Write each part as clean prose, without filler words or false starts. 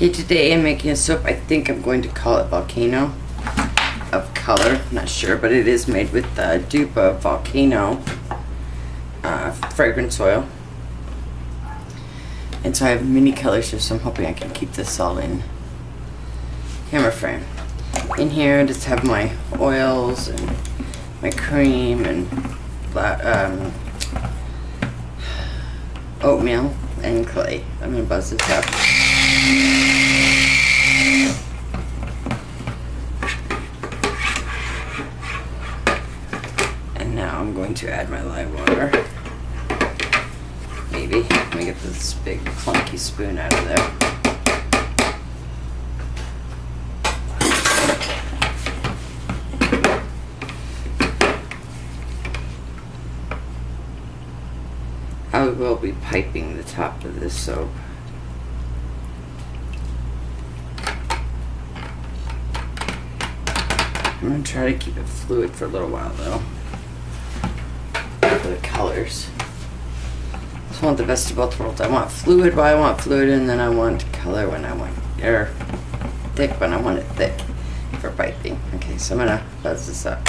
Okay, today I'm making a soap. I think I'm going to call it Volcano of color. Not sure, but it is made with the dupe of Volcano fragrance oil. And so I have many colors here, so I'm hoping I can keep this all in camera frame. In here I just have my oils and my cream and oatmeal and clay. I'm going to buzz this up. And now I'm going to add my lye water. Maybe. Let me get this big clunky spoon out of there. I will be piping the top of this soap. I'm going to try to keep it fluid for a little while though, for the colors. I want the best of both worlds. I want fluid when I want fluid, and then I want color when I want, or thick when I want it thick for piping. Okay, so I'm going to buzz this up.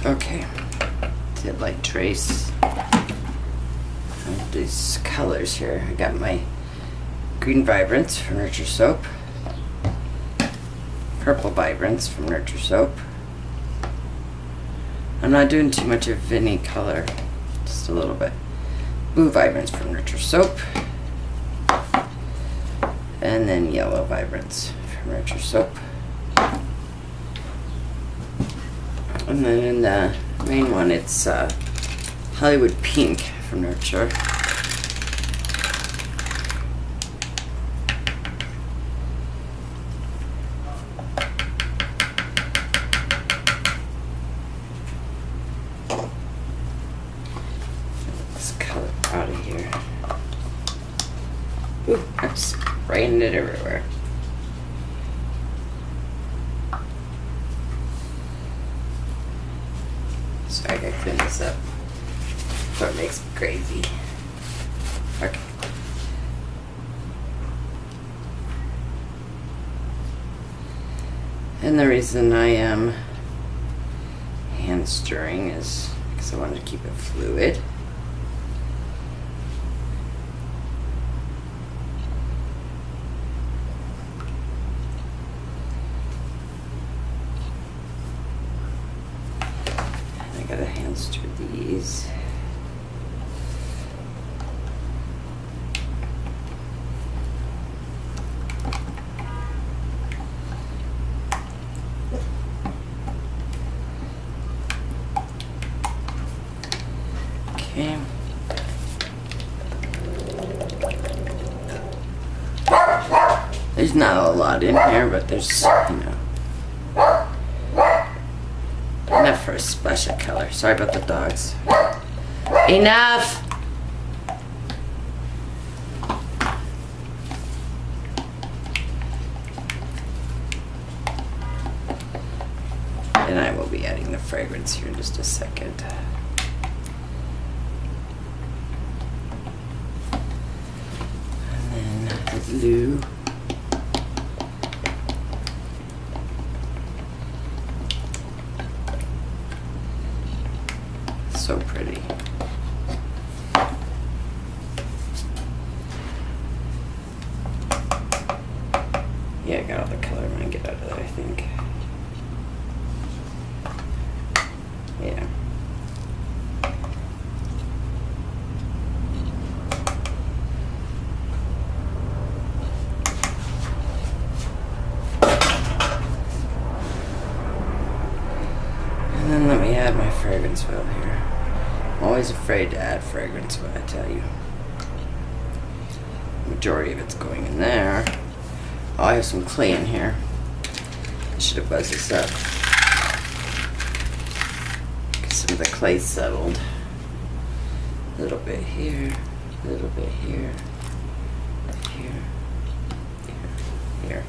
Okay, did light trace of these colors here. I got my green vibrance from Nurture Soap, purple vibrance from Nurture Soap. I'm not doing too much of any color, just a little bit. Blue vibrance from Nurture Soap, and then yellow vibrance from Nurture Soap. And then in the main one, it's Hollywood Pink from Nurture. Let's color out of here. Ooh, I'm spraying it everywhere. Sorry, I gotta clean this up before it makes me crazy. Okay. And the reason I am hand stirring is because I wanted to keep it fluid. I gotta hand stir these. Okay. There's not a lot in here, but there's, enough for a splash of color. Sorry about the dogs. Enough! And I will be adding the fragrance here in just a second. And then the blue. So pretty. Yeah, I got all the color I'm gonna get out of that, I think. Yeah. And then let me add my fragrance oil here. I'm always afraid to add fragrance oil, I tell you. The majority of it's going in there. Oh, I have some clay in here. I should have buzzed this up. some of the clay settled. A little bit here, a little bit here, here, here, here.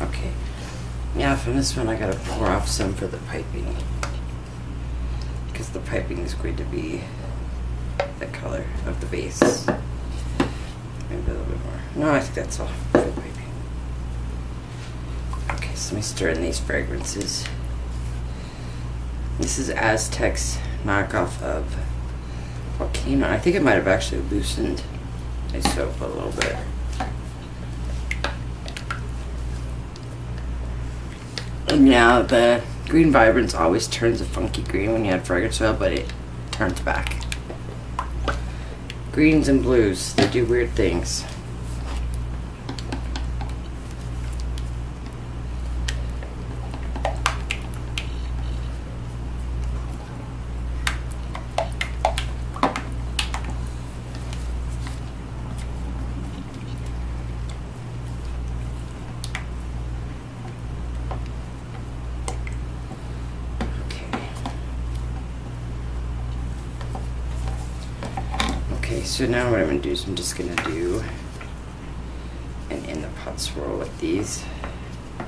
Okay, now from this one I gotta pour off some for the piping, because the piping is going to be the color of the base. Maybe a little bit more. No, I think that's all for the piping. Okay, so let me stir in these fragrances. This is Aztec's knockoff of Volcano. I think it might have actually loosened my soap a little bit. And now the Green Vibrance always turns a funky green when you add fragrance oil, but it turns back. Greens and blues, they do weird things. Okay, so now what I'm going to do is I'm just going to do an in the pot swirl with these. I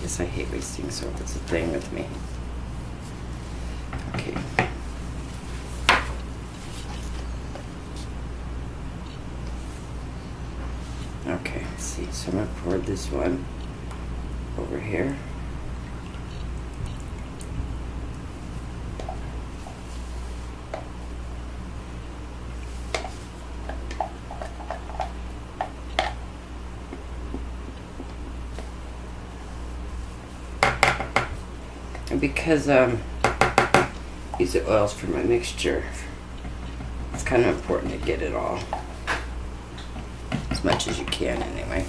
guess I hate wasting soap, it's a thing with me. Okay. Okay, let's see, so I'm going to pour this one over here. And because these are oils for my mixture, it's kind of important to get it all, as much as you can anyway.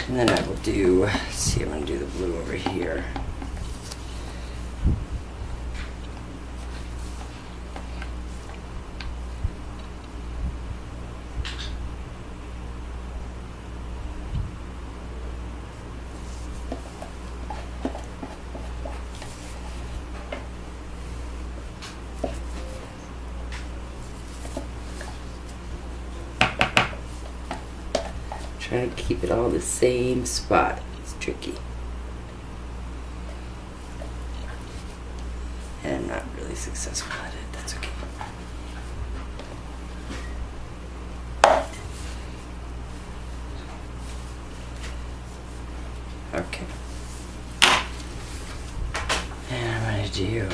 And then I will do, let's see, I'm going to do the blue over here. Trying to keep it all the same spot. It's tricky. And I'm not really successful at it. That's okay. Okay. And I'm going to do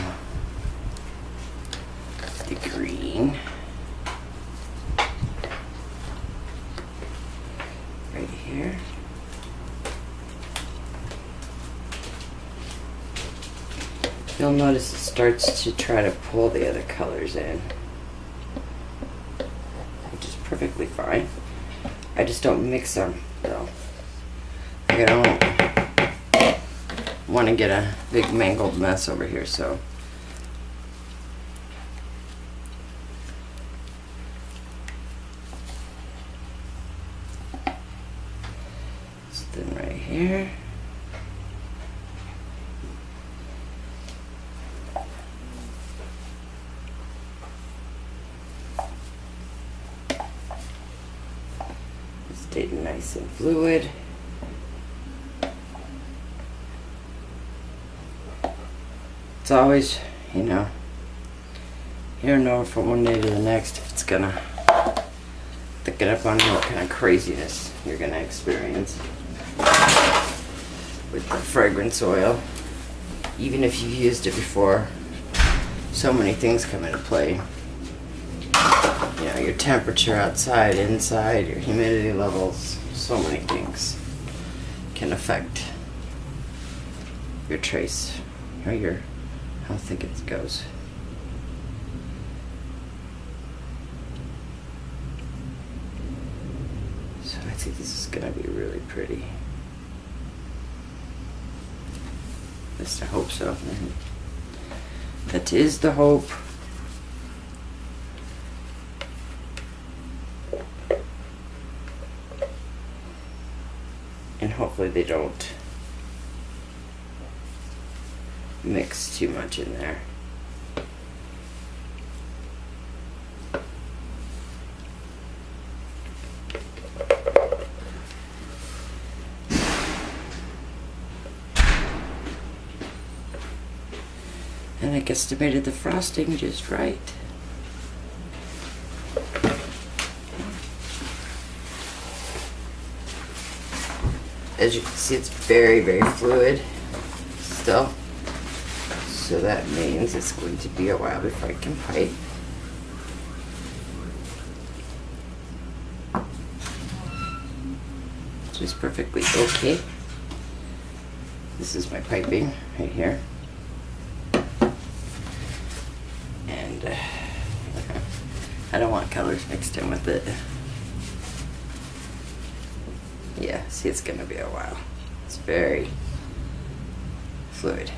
the green. Right here. You'll notice it starts to try to pull the other colors in, which is perfectly fine. I just don't mix them though. I don't want to get a big mangled mess over here, so then right here. Stayed nice and fluid. It's always, you know, you don't know from one day to the next if it's gonna thicken up on you, what kind of craziness you're gonna experience with the fragrance oil. Even if you've used it before, so many things come into play. You know, your temperature outside, inside, your humidity levels, so many things can affect your trace or your how thick it goes. I think this is gonna be really pretty. At least I hope so. That is the hope. And hopefully they don't mix too much in there. And I estimated the frosting just right. As you can see, it's very, very fluid still. So that means it's going to be a while before I can pipe. Which is perfectly okay. This is my piping right here. And I don't want colors mixed in with it. Yeah, see, it's gonna be a while. It's very fluid.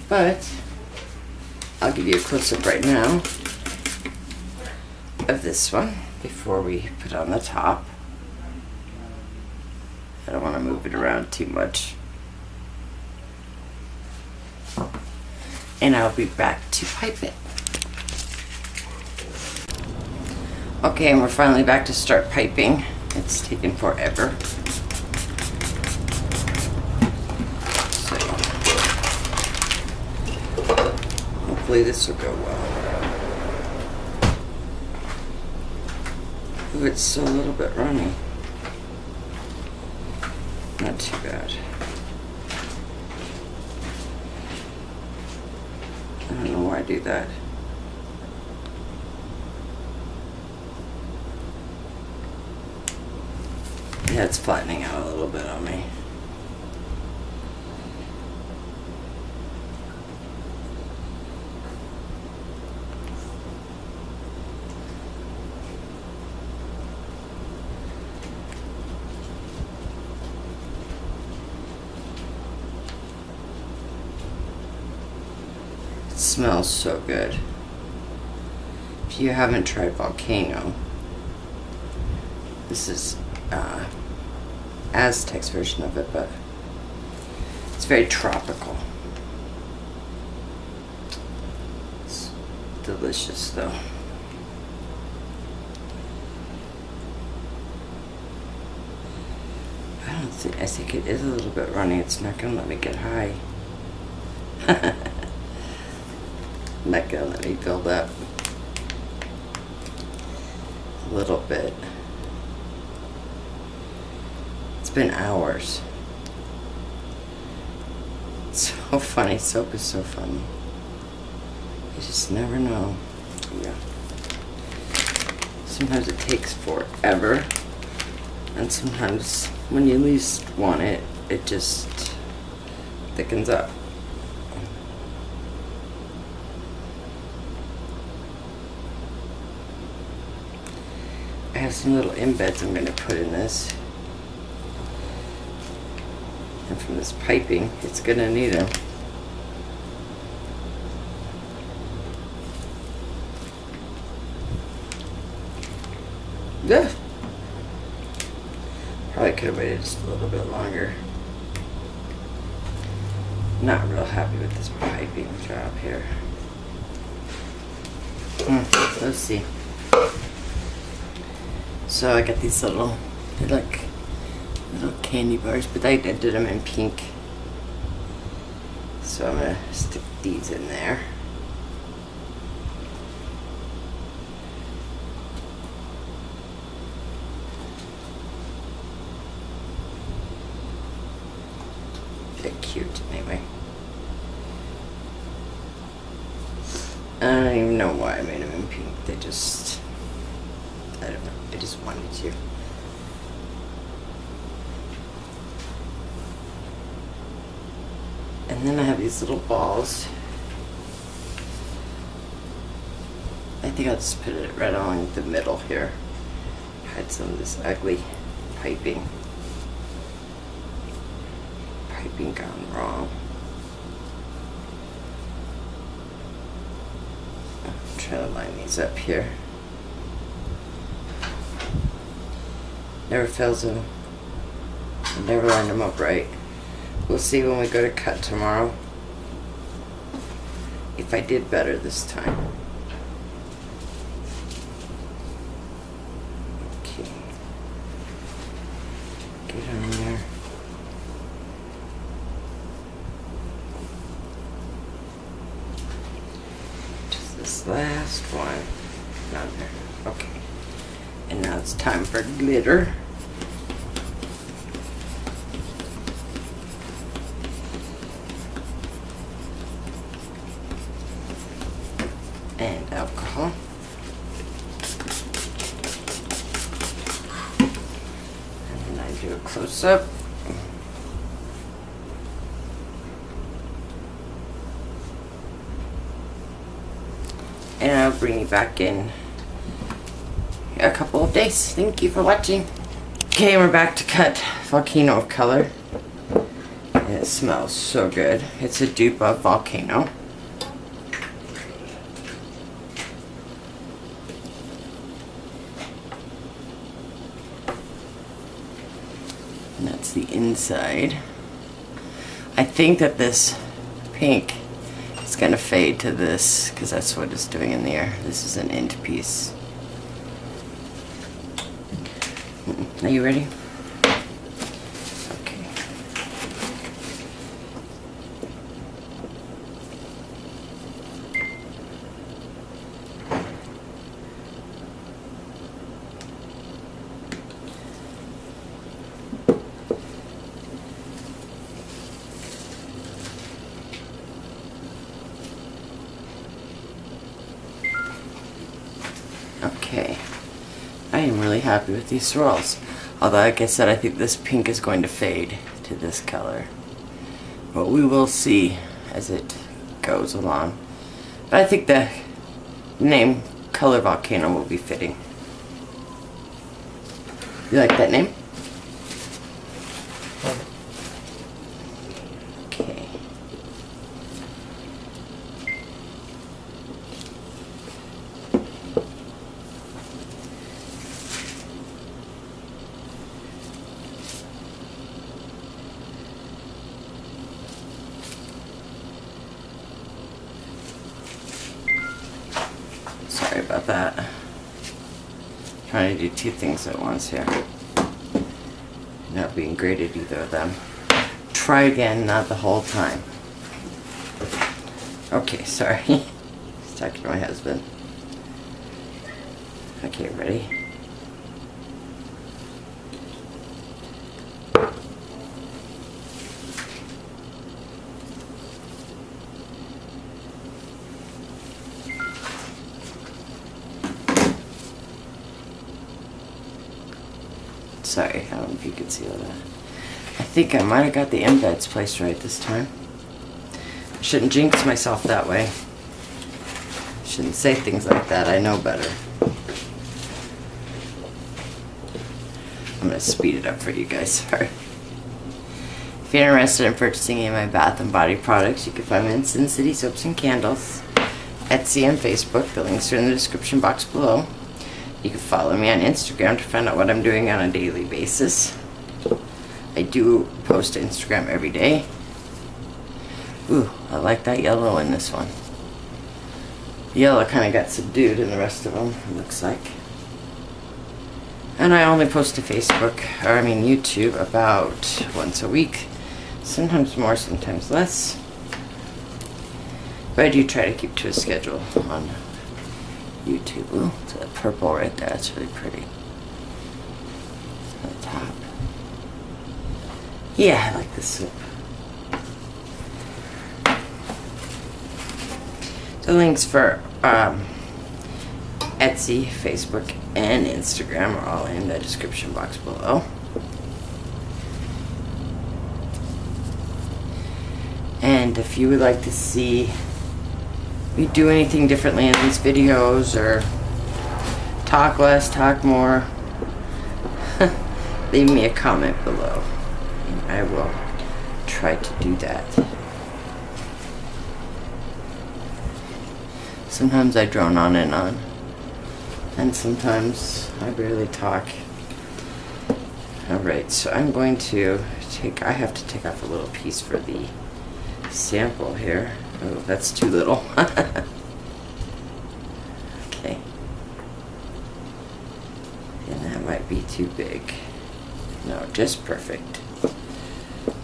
But I'll give you a close-up right now of this one before we put on the top. I don't want to move it around too much. And I'll be back to pipe it. Okay, and we're finally back to start piping. It's taken forever. So hopefully this will go well. Ooh, it's still a little bit runny. Not too bad. I don't know why I do that. Yeah, it's flattening out a little bit on me. It smells so good. If you haven't tried Volcano, this is Aztec's version of it, but it's very tropical. It's delicious though. I think it is a little bit runny. It's not gonna let me get high. Not gonna let me build up a little bit. It's been hours. It's so funny. Soap is so funny. You just never know. Yeah. Sometimes it takes forever, and sometimes when you least want it, it just thickens up. I have some little embeds I'm going to put in this. And from this piping, it's going to need them. Yeah. Probably could have waited just a little bit longer. Not real happy with this piping job here. Let's see. So I got these little, they're like little candy bars, but I did them in pink. So I'm gonna stick these in there. They're cute anyway. I don't even know why I made them in pink. They just, I don't know. I just wanted to. And then I have these little balls. I think I'll just put it right along the middle here. Had some of this ugly piping gone wrong. I'll try to line these up here. Never fails to never line them up right. We'll see when we go to cut tomorrow if I did better this time. Okay. Get on there. Just this last one. Not there. Okay. And now it's time for glitter. And alcohol. And then I do a close-up. And I'll bring you back in a couple of days. Thank you for watching. Okay, we're back to cut Volcano of Color. And it smells so good. It's a dupe of Volcano. And that's the inside. I think that this pink is going to fade to this because that's what it's doing in the air. This is an end piece. Are you ready? Okay. Okay. I am really happy with these swirls. Although, like I said, I think this pink is going to fade to this color. But we will see as it goes along. But I think the name Color Volcano will be fitting. You like that name? Okay. Sorry about that. Trying to do two things at once here. Not being great at either of them. Try again, not the whole time. Okay, sorry. Just talking to my husband. Okay, ready? Sorry, I don't know if you could see all that. I think I might have got the embeds placed right this time. I shouldn't jinx myself that way. Shouldn't say things like that. I know better. I'm going to speed it up for you guys. Sorry. If you're interested in purchasing any of my bath and body products, you can find me in Sin City Soaps and Candles, Etsy, and Facebook. The links are in the description box below. You can follow me on Instagram to find out what I'm doing on a daily basis. I do post to Instagram every day. Ooh, I like that yellow in this one. The yellow kind of got subdued in the rest of them, it looks like. And I only post to Facebook, or I mean YouTube, about once a week. Sometimes more, sometimes less. But I do try to keep to a schedule on YouTube. Ooh, it's that purple right there. That's really pretty. On the top. Yeah, I like this soap. The links for Etsy, Facebook, and Instagram are all in the description box below. And if you would like to see we do anything differently in these videos, or talk less, talk more, leave me a comment below. And I will try to do that. Sometimes I drone on and on. And sometimes I barely talk. Alright, so I'm going to I have to take off a little piece for the sample here. Oh, that's too little. Okay. And that might be too big. No, just perfect.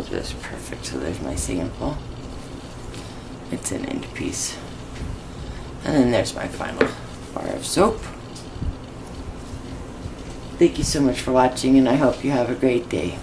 Just perfect. So there's my sample. It's an end piece. And then there's my final bar of soap. Thank you so much for watching, and I hope you have a great day.